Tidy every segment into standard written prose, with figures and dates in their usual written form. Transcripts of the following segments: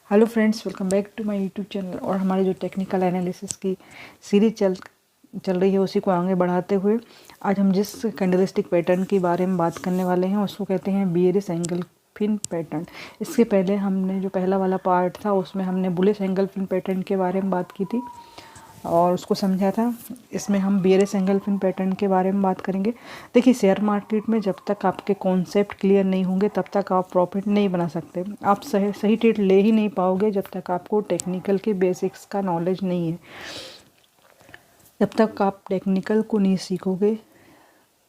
Hello friends, welcome back to my YouTube channel. और हमारी जो टेक्निकल एनालिसिस की सीरीज चल रही है उसी को आगे बढ़ाते हुए आज हम जिस कैंडलस्टिक पैटर्न के बारे में बात करने वाले हैं उसको कहते हैं बियरिश एंगल्फिन पैटर्न। इससे पहले हमने जो पहला वाला पार्ट था उसमें हमने बुलिश एंगल्फिन पैटर्न के बारे में बात की थी और उसको समझा था। इसमें हम बियरिश एंगल्फिन पैटर्न के बारे में बात करेंगे। देखिए, शेयर मार्केट में जब तक आपके कॉन्सेप्ट क्लियर नहीं होंगे तब तक आप प्रॉफिट नहीं बना सकते। आप सही ट्रेड ले ही नहीं पाओगे जब तक आपको टेक्निकल के बेसिक्स का नॉलेज नहीं है। जब तक आप टेक्निकल को नहीं सीखोगे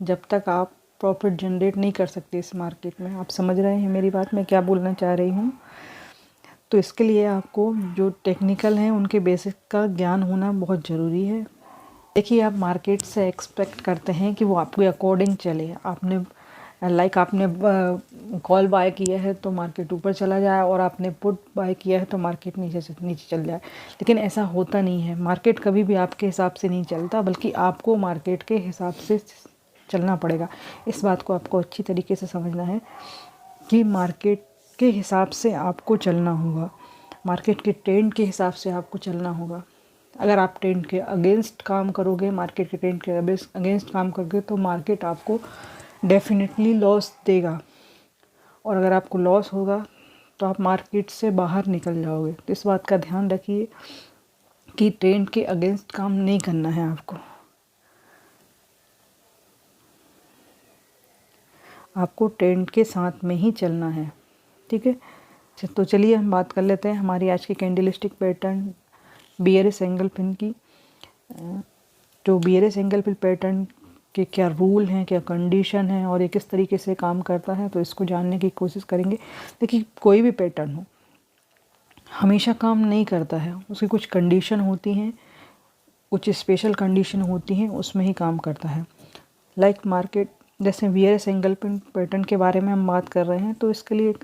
जब तक आप प्रॉफिट जनरेट नहीं कर सकते इस मार्केट में। आप समझ रहे हैं मेरी बात, मैं क्या बोलना चाह रही हूँ। तो इसके लिए आपको जो टेक्निकल हैं उनके बेसिक का ज्ञान होना बहुत ज़रूरी है। देखिए, आप मार्केट से एक्सपेक्ट करते हैं कि वो आपके अकॉर्डिंग चले। आपने कॉल बाय किया है तो मार्केट ऊपर चला जाए और आपने पुट बाय किया है तो मार्केट नीचे चल जाए, लेकिन ऐसा होता नहीं है। मार्केट कभी भी आपके हिसाब से नहीं चलता, बल्कि आपको मार्केट के हिसाब से चलना पड़ेगा। इस बात को आपको अच्छी तरीके से समझना है कि मार्केट के हिसाब से आपको चलना होगा, मार्केट के ट्रेंड के हिसाब से आपको चलना होगा। अगर आप ट्रेंड के अगेंस्ट काम करोगे, मार्केट के ट्रेंड के अगेंस्ट काम करोगे तो मार्केट आपको डेफिनेटली लॉस देगा, और अगर आपको लॉस होगा तो आप मार्केट से बाहर निकल जाओगे। तो इस बात का ध्यान रखिए कि ट्रेंड के अगेंस्ट काम नहीं करना है आपको ट्रेंड के साथ में ही चलना है। ठीक है, तो चलिए हम बात कर लेते हैं हमारी आज की कैंडलस्टिक पैटर्न बियरिश एंगल्फिन की। जो बियरिश एंगल्फिन पैटर्न के क्या रूल हैं, क्या कंडीशन है और ये किस तरीके से काम करता है, तो इसको जानने की कोशिश करेंगे। देखिए, कोई भी पैटर्न हो हमेशा काम नहीं करता है, उसकी कुछ कंडीशन होती हैं, कुछ स्पेशल कंडीशन होती हैं, उसमें ही काम करता है। लाइक मार्केट, जैसे बियरिश एंगल्फिन पैटर्न के बारे में हम बात कर रहे हैं, तो इसके लिए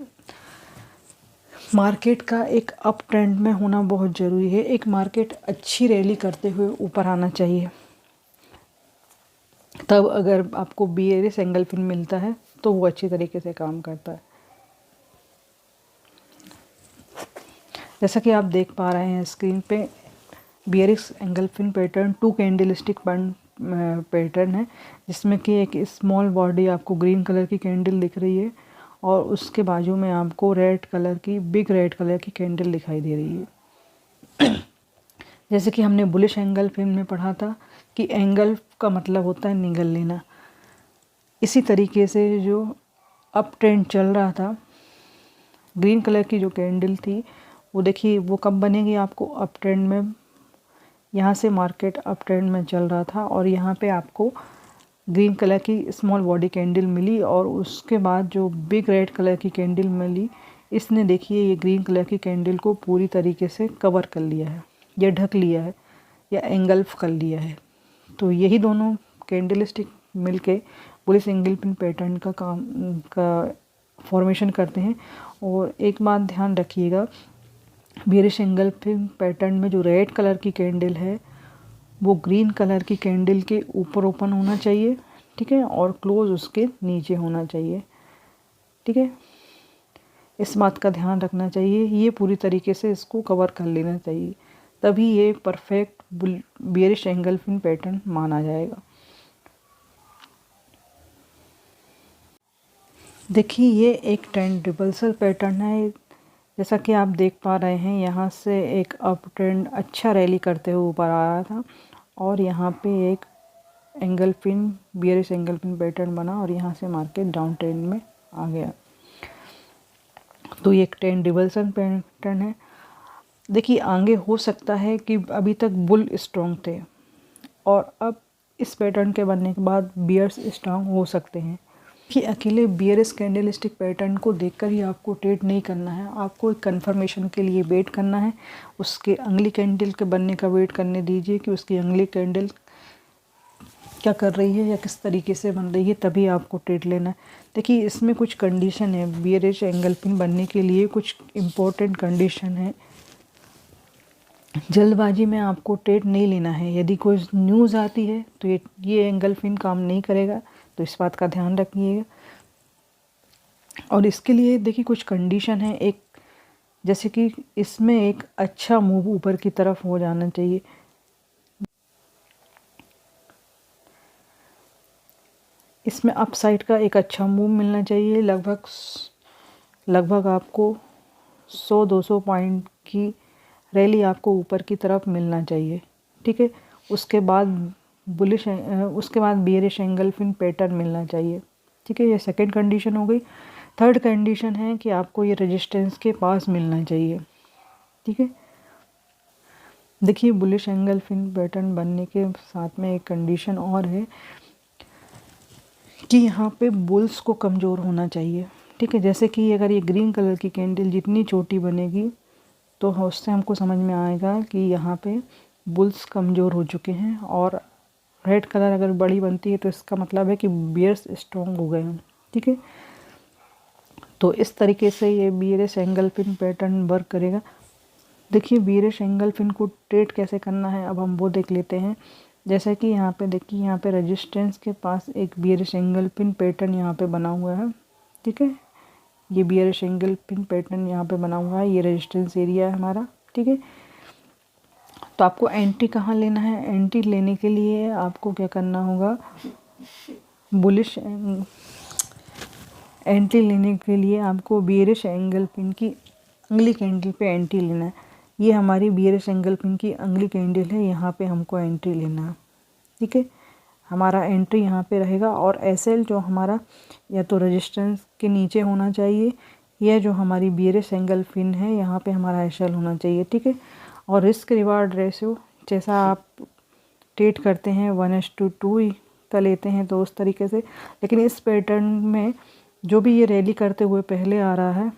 मार्केट का एक अप ट्रेंड में होना बहुत ज़रूरी है। एक मार्केट अच्छी रैली करते हुए ऊपर आना चाहिए, तब अगर आपको बियरिश एंगल्फिन मिलता है तो वो अच्छी तरीके से काम करता है। जैसा कि आप देख पा रहे हैं स्क्रीन पे, बियरिश एंगल्फिन पैटर्न 2 कैंडलस्टिक पैटर्न है, जिसमें कि एक स्मॉल बॉडी आपको ग्रीन कलर की कैंडल दिख रही है और उसके बाजू में आपको बिग रेड कलर की कैंडल दिखाई दे रही है। जैसे कि हमने बुलिश एंगल्फिन में पढ़ा था कि एंगल्फ का मतलब होता है निगल लेना। इसी तरीके से जो अप ट्रेंड चल रहा था, ग्रीन कलर की जो कैंडल थी वो देखिए वो कब बनेगी, आपको अप ट्रेंड में, यहाँ से मार्केट अप ट्रेंड में चल रहा था और यहाँ पे आपको ग्रीन कलर की स्मॉल बॉडी कैंडल मिली और उसके बाद जो बिग रेड कलर की कैंडल मिली, इसने देखिए ये ग्रीन कलर की कैंडल को पूरी तरीके से कवर कर लिया है या ढक लिया है या एंगल्फ कर लिया है। तो यही दोनों कैंडलस्टिक मिलके बुलिश एंगल्फिन पैटर्न का फॉर्मेशन करते हैं। और एक बात ध्यान रखिएगा, बियरिश एंगल्फिन पैटर्न में जो रेड कलर की कैंडल है वो ग्रीन कलर की कैंडल के ऊपर ओपन होना चाहिए, ठीक है, और क्लोज उसके नीचे होना चाहिए। ठीक है, इस बात का ध्यान रखना चाहिए, ये पूरी तरीके से इसको कवर कर लेना चाहिए, तभी ये परफेक्ट बियरिश एंगल्फिन पैटर्न माना जाएगा। देखिए, ये एक ट्रेंड रिवर्सल पैटर्न है। जैसा कि आप देख पा रहे हैं, यहाँ से एक अप ट्रेंड अच्छा रैली करते हुए ऊपर आ रहा था और यहाँ पे एक बियरिश एंगल्फिन पैटर्न बना और यहाँ से मार्केट डाउन ट्रेंड में आ गया। तो ये एक ट्रेंड रिवर्सल पैटर्न है। देखिए, आगे हो सकता है कि अभी तक बुल स्ट्रॉन्ग थे और अब इस पैटर्न के बनने के बाद बियर्स स्ट्रॉन्ग हो सकते हैं। कि अकेले बियरिश कैंडलस्टिक पैटर्न को देखकर ही आपको ट्रेड नहीं करना है, आपको एक कंफर्मेशन के लिए वेट करना है। उसके अगली कैंडल के बनने का वेट करने दीजिए कि उसकी अगली कैंडल क्या कर रही है या किस तरीके से बन रही है, तभी आपको ट्रेड लेना है। देखिए, इसमें कुछ कंडीशन है, बियरिश एंगल्फिन बनने के लिए कुछ इम्पोर्टेंट कंडीशन है। जल्दबाजी में आपको ट्रेड नहीं लेना है। यदि कोई न्यूज़ आती है तो ये एंगल्फिन काम नहीं करेगा, तो इस बात का ध्यान रखिएगा। और इसके लिए देखिए कुछ कंडीशन है। एक जैसे कि इसमें एक अच्छा मूव ऊपर की तरफ हो जाना चाहिए। इसमें अप साइड का एक अच्छा मूव मिलना चाहिए। लगभग आपको 100-200 पॉइंट की रैली आपको ऊपर की तरफ मिलना चाहिए। ठीक है, उसके बाद उसके बाद बियरिश एंगल्फिन पैटर्न मिलना चाहिए। ठीक है, ये सेकंड कंडीशन हो गई। थर्ड कंडीशन है कि आपको ये रेजिस्टेंस के पास मिलना चाहिए। ठीक है, देखिए बुलिश एंगल्फिन पैटर्न बनने के साथ में एक कंडीशन और है कि यहाँ पे बुल्स को कमज़ोर होना चाहिए। ठीक है, जैसे कि अगर ये ग्रीन कलर की कैंडल जितनी छोटी बनेगी तो उससे हमको समझ में आएगा कि यहाँ पे बुल्स कमज़ोर हो चुके हैं, और रेड कलर अगर बड़ी बनती है तो इसका मतलब है कि बियर्स स्ट्रॉन्ग हो गए हैं। ठीक है, तो इस तरीके से ये बियरिश एंगल्फिन पैटर्न वर्क करेगा। देखिए बियरिश एंगल्फिन को ट्रेड कैसे करना है अब हम वो देख लेते हैं। जैसे कि यहाँ पे देखिए, यहाँ पे रेजिस्टेंस के पास एक बियरिश एंगल्फिन पैटर्न यहाँ पे बना हुआ है। ठीक है, ये बियरिश एंगल्फिन पैटर्न यहाँ पे बना हुआ है, ये रेजिस्टेंस एरिया है हमारा। ठीक है, तो आपको एंट्री कहाँ लेना है? एंट्री लेने के लिए आपको क्या करना होगा, बुलिश एंट्री लेने के लिए आपको बियरिश एंगल्फिन की अगली कैंडल पे एंट्री लेना है। ये हमारी बियरिश एंगल्फिन की अगली कैंडल है, यहाँ पे हमको एंट्री लेना है। ठीक है, हमारा एंट्री यहाँ पे रहेगा, और एसएल जो हमारा या तो रेजिस्टेंस के नीचे होना चाहिए, या जो हमारी बियरिश एंगल्फिन है यहाँ पे हमारा एसएल होना चाहिए। ठीक है, और रिस्क रिवार्ड रेशियो जैसा आप ट्रेड करते हैं 1:2 का लेते हैं तो उस तरीके से, लेकिन इस पैटर्न में जो भी ये रैली करते हुए पहले आ रहा है,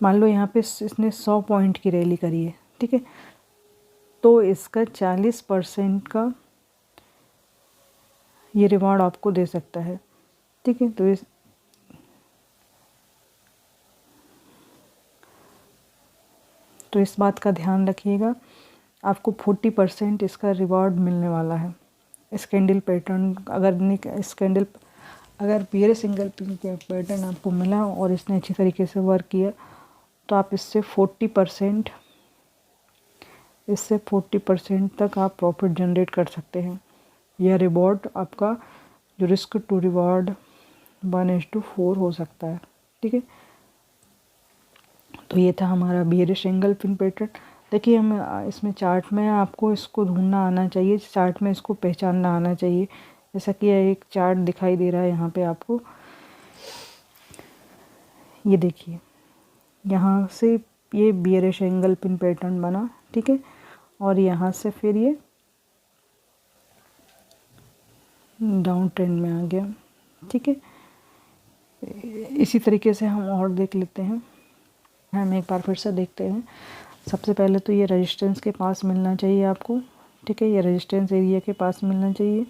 मान लो यहाँ पे इसने 100 पॉइंट की रैली करी है। ठीक है, तो इसका 40% का ये रिवॉर्ड आपको दे सकता है। ठीक है, तो इस बात का ध्यान रखिएगा, आपको 40% इसका रिवॉर्ड मिलने वाला है। इस कैंडल पैटर्न अगर बियरिश एंगल्फिन का पैटर्न आपको मिला और इसने अच्छी तरीके से वर्क किया तो आप इससे 40% तक आप प्रॉफिट जनरेट कर सकते हैं। यह रिवॉर्ड आपका जो रिस्क टू रिवॉर्ड 1:4 हो सकता है। ठीक है, तो ये था हमारा बियरिश एंगल्फिन पैटर्न। देखिए हम इसमें चार्ट में आपको इसको ढूंढना आना चाहिए, चार्ट में इसको पहचानना आना चाहिए। जैसा कि एक चार्ट दिखाई दे रहा है यहाँ पे आपको, ये देखिए यहाँ से ये बियरिश एंगल्फिन पैटर्न बना। ठीक है, और यहाँ से फिर ये डाउन ट्रेंड में आ गया। ठीक है, इसी तरीके से हम और देख लेते हैं। हम एक बार फिर से देखते हैं। सबसे पहले तो ये रेजिस्टेंस के पास मिलना चाहिए आपको। ठीक है, ये रेजिस्टेंस एरिया के पास मिलना चाहिए।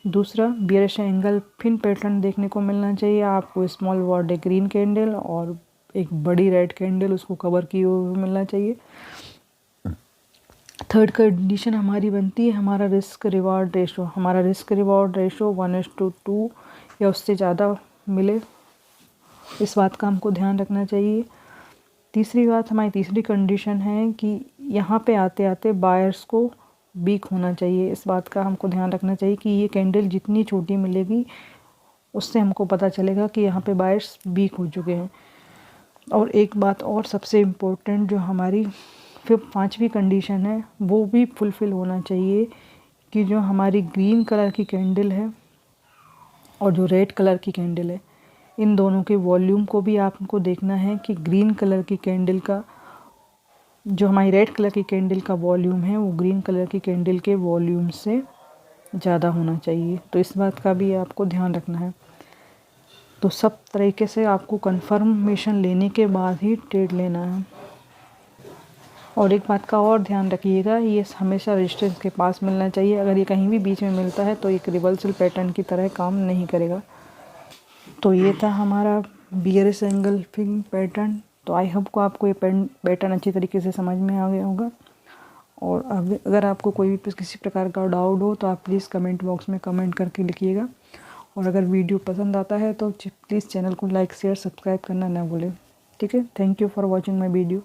दूसरा बियरिश एंगल्फिन पैटर्न देखने को मिलना चाहिए आपको, स्मॉल बॉडी ग्रीन कैंडल और एक बड़ी रेड कैंडल उसको कवर किए हुए मिलना चाहिए। थर्ड कंडीशन हमारी बनती है हमारा रिस्क रिवॉर्ड रेशो। हमारा रिस्क रिवॉर्ड रेशो 1:2 या उससे ज़्यादा मिले, इस बात का हमको ध्यान रखना चाहिए। तीसरी बात, हमारी तीसरी कंडीशन है कि यहाँ पे आते आते बायर्स को वीक होना चाहिए। इस बात का हमको ध्यान रखना चाहिए कि ये कैंडल जितनी छोटी मिलेगी उससे हमको पता चलेगा कि यहाँ पे बायर्स वीक हो चुके हैं। और एक बात और सबसे इम्पोर्टेंट जो हमारी फिर पांचवी कंडीशन है वो भी फुलफ़िल होना चाहिए कि जो हमारी ग्रीन कलर की कैंडल है और जो रेड कलर की कैंडल है, इन दोनों के वॉल्यूम को भी आपको देखना है कि ग्रीन कलर की कैंडल का जो हमारी रेड कलर की कैंडल का वॉल्यूम है वो ग्रीन कलर की कैंडल के वॉल्यूम से ज़्यादा होना चाहिए। तो इस बात का भी आपको ध्यान रखना है। तो सब तरीके से आपको कंफर्मेशन लेने के बाद ही ट्रेड लेना है। और एक बात का और ध्यान रखिएगा, ये हमेशा रेजिस्टेंस के पास मिलना चाहिए। अगर ये कहीं भी बीच में मिलता है तो एक रिवर्सल पैटर्न की तरह काम नहीं करेगा। तो ये था हमारा बियरिश एंगल्फिन पैटर्न। तो आई होप को आपको ये पैटर्न अच्छी तरीके से समझ में आ गया होगा। और अगर आपको कोई भी किसी प्रकार का डाउट हो तो आप प्लीज़ कमेंट बॉक्स में कमेंट करके लिखिएगा। और अगर वीडियो पसंद आता है तो प्लीज़ चैनल को लाइक शेयर सब्सक्राइब करना ना भूलें। ठीक है, thank you for watching my video.